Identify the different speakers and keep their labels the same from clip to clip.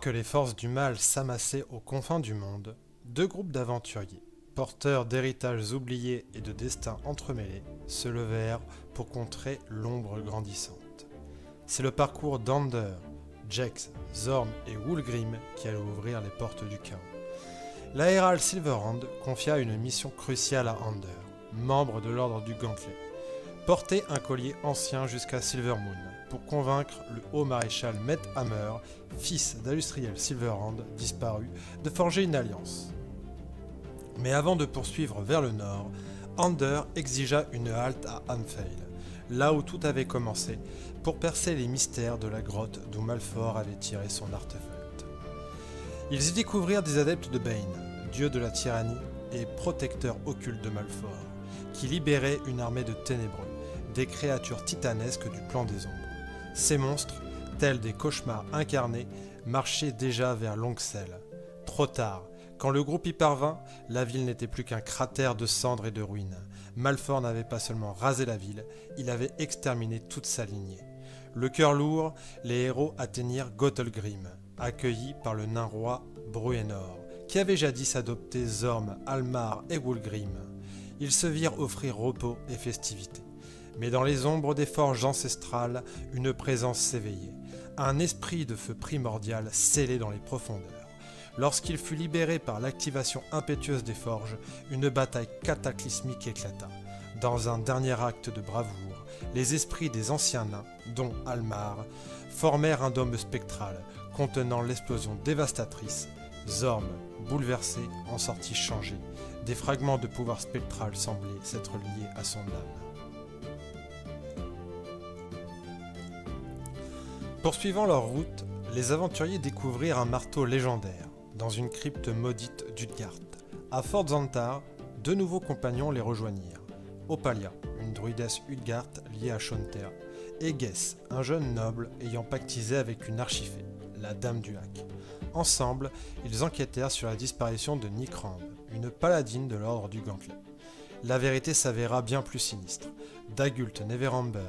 Speaker 1: que les forces du mal s'amassaient aux confins du monde, deux groupes d'aventuriers, porteurs d'héritages oubliés et de destins entremêlés, se levèrent pour contrer l'ombre grandissante. C'est le parcours d'Ander, Jex, Zorn et Wulgrim qui allait ouvrir les portes du chaos. L'Aéral Silverhand confia une mission cruciale à Ander, membre de l'ordre du Gantelet. Porter un collier ancien jusqu'à Silvermoon pour convaincre le haut maréchal Met Hammer, fils d'Alustriel Silverhand disparu, de forger une alliance. Mais avant de poursuivre vers le nord, Ander exigea une halte à Anfeil, là où tout avait commencé, pour percer les mystères de la grotte d'où Malfor avait tiré son artefact. Ils y découvrirent des adeptes de Bane, dieu de la tyrannie et protecteur occulte de Malfor, qui libérait une armée de ténébreux, des créatures titanesques du plan des ombres. Ces monstres, tels des cauchemars incarnés, marchaient déjà vers Longcel. Trop tard, quand le groupe y parvint, la ville n'était plus qu'un cratère de cendres et de ruines. Malfor n'avait pas seulement rasé la ville, il avait exterminé toute sa lignée. Le cœur lourd, les héros atteignirent Gothelgrim, accueillis par le nain roi Bruenor, qui avait jadis adopté Zorm, Almar et Wulgrim. Ils se virent offrir repos et festivité. Mais dans les ombres des forges ancestrales, une présence s'éveillait, un esprit de feu primordial scellé dans les profondeurs. Lorsqu'il fut libéré par l'activation impétueuse des forges, une bataille cataclysmique éclata. Dans un dernier acte de bravoure, les esprits des anciens nains, dont Almar, formèrent un dôme spectral contenant l'explosion dévastatrice. Zorm, bouleversé, en sortit changé. Des fragments de pouvoir spectral semblaient s'être liés à son âme. Poursuivant leur route, les aventuriers découvrirent un marteau légendaire, dans une crypte maudite d'Utgard. À Fort Xantar, deux nouveaux compagnons les rejoignirent. Opalia, une druidesse Utgard liée à Shontea, et Gess, un jeune noble ayant pactisé avec une archifée, la Dame du Lac. Ensemble, ils enquêtèrent sur la disparition de Nikrand, une paladine de l'ordre du Gantelet. La vérité s'avéra bien plus sinistre. Dagult Neverember,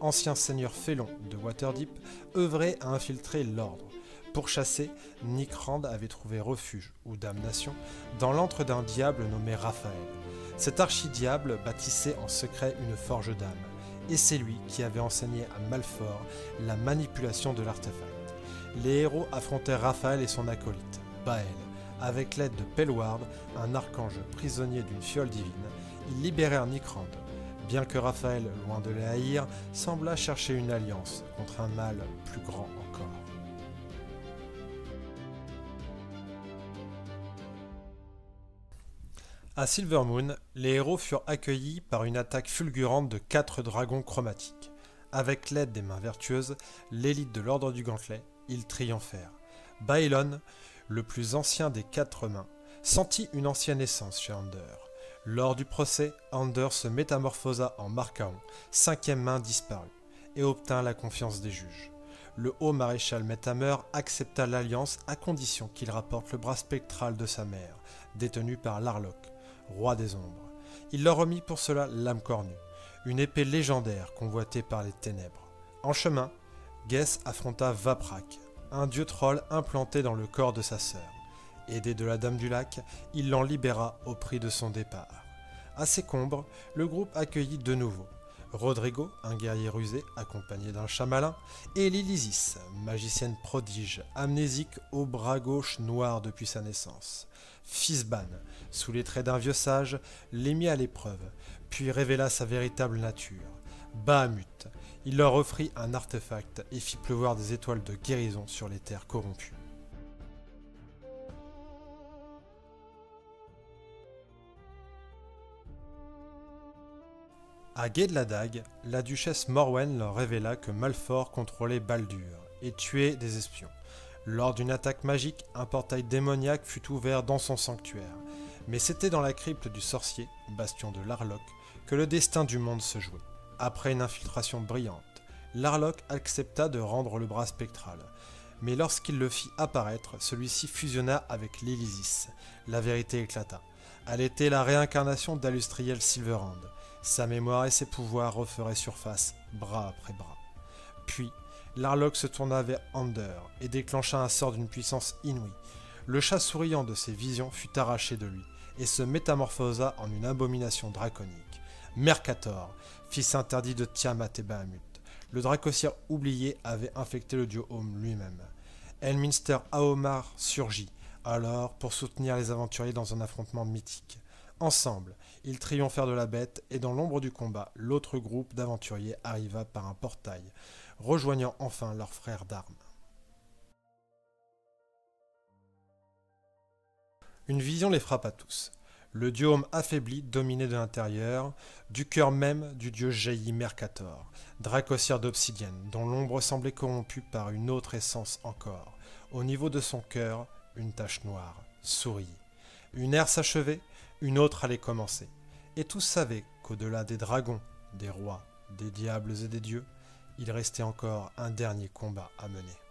Speaker 1: ancien seigneur félon de Waterdeep, œuvrait à infiltrer l'ordre. Pour chasser, Nikrand avait trouvé refuge, ou damnation, dans l'antre d'un diable nommé Raphaël. Cet archidiable bâtissait en secret une forge d'âme, et c'est lui qui avait enseigné à Malfor la manipulation de l'artefact. Les héros affrontèrent Raphaël et son acolyte, Bael. Avec l'aide de Pelward, un archange prisonnier d'une fiole divine, ils libérèrent Nikrand, bien que Raphaël, loin de les haïr, sembla chercher une alliance contre un mal plus grand encore. À Silvermoon, les héros furent accueillis par une attaque fulgurante de 4 dragons chromatiques. Avec l'aide des mains vertueuses, l'élite de l'ordre du Gantelet, ils triomphèrent. Baelon, le plus ancien des 4 mains, sentit une ancienne essence chez Ander. Lors du procès, Ander se métamorphosa en Marcaon, 5e main disparue, et obtint la confiance des juges. Le haut maréchal Met Hammer accepta l'alliance à condition qu'il rapporte le bras spectral de sa mère, détenu par Larlock, roi des ombres. Il leur remit pour cela l'âme cornue, une épée légendaire convoitée par les ténèbres. En chemin, Gess affronta Vaprak, un dieu troll implanté dans le corps de sa sœur. Aidé de la Dame du Lac, il l'en libéra au prix de son départ. À Sécombre, le groupe accueillit de nouveau Rodrigo, un guerrier rusé accompagné d'un chat malin, et Lilisis, magicienne prodige, amnésique au bras gauche noir depuis sa naissance. Fisban, sous les traits d'un vieux sage, les mit à l'épreuve, puis révéla sa véritable nature. Bahamut, il leur offrit un artefact et fit pleuvoir des étoiles de guérison sur les terres corrompues. À Gué de la Dague, la duchesse Morwen leur révéla que Malfor contrôlait Baldur et tuait des espions. Lors d'une attaque magique, un portail démoniaque fut ouvert dans son sanctuaire. Mais c'était dans la crypte du sorcier, bastion de Larlock, que le destin du monde se jouait. Après une infiltration brillante, Larlock accepta de rendre le bras spectral. Mais lorsqu'il le fit apparaître, celui-ci fusionna avec l'Elysis. La vérité éclata. Elle était la réincarnation d'Alustriel Silverhand. Sa mémoire et ses pouvoirs referaient surface, bras après bras. Puis, L'Arlok se tourna vers Ander et déclencha un sort d'une puissance inouïe. Le chat souriant de ses visions fut arraché de lui et se métamorphosa en une abomination draconique. Mercator, fils interdit de Tiamat et Bahamut. Le Dracosir oublié avait infecté le dieu Home lui-même. Elminster Aomar surgit alors pour soutenir les aventuriers dans un affrontement mythique. Ensemble, ils triomphèrent de la bête et dans l'ombre du combat, l'autre groupe d'aventuriers arriva par un portail, rejoignant enfin leurs frères d'armes. Une vision les frappa tous. Le dieu Homme affaibli dominait de l'intérieur, du cœur même du dieu jaillit Mercator, Dracosir d'obsidienne, dont l'ombre semblait corrompue par une autre essence encore. Au niveau de son cœur, une tache noire souriait. Une ère s'achevait, une autre allait commencer. Et tous savaient qu'au-delà des dragons, des rois, des diables et des dieux, il restait encore un dernier combat à mener.